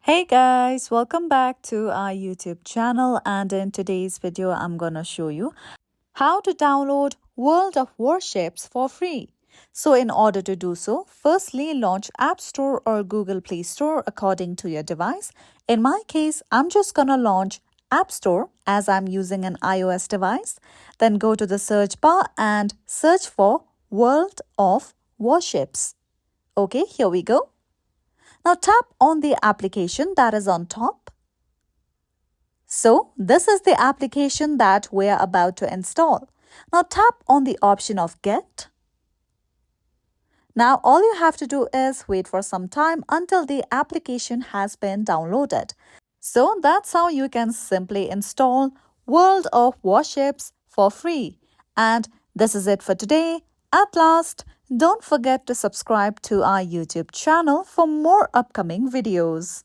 Hey guys, welcome back to our YouTube channel, and in today's video I'm gonna show you how to download World of Warships for free. So in order to do so, firstly launch App Store or Google Play Store according to your device. In my case, I'm just gonna launch App Store as I'm using an iOS device. Then go to the search bar and search for World of Warships. Okay, here we go. Now tap on the application that is on top. So this is the application that we are about to install. Now tap on the option of Get. Now all you have to do is wait for some time until the application has been downloaded. So that's how you can simply install World of Warships for free. And this is it for today. At last, don't forget to subscribe to our YouTube channel for more upcoming videos.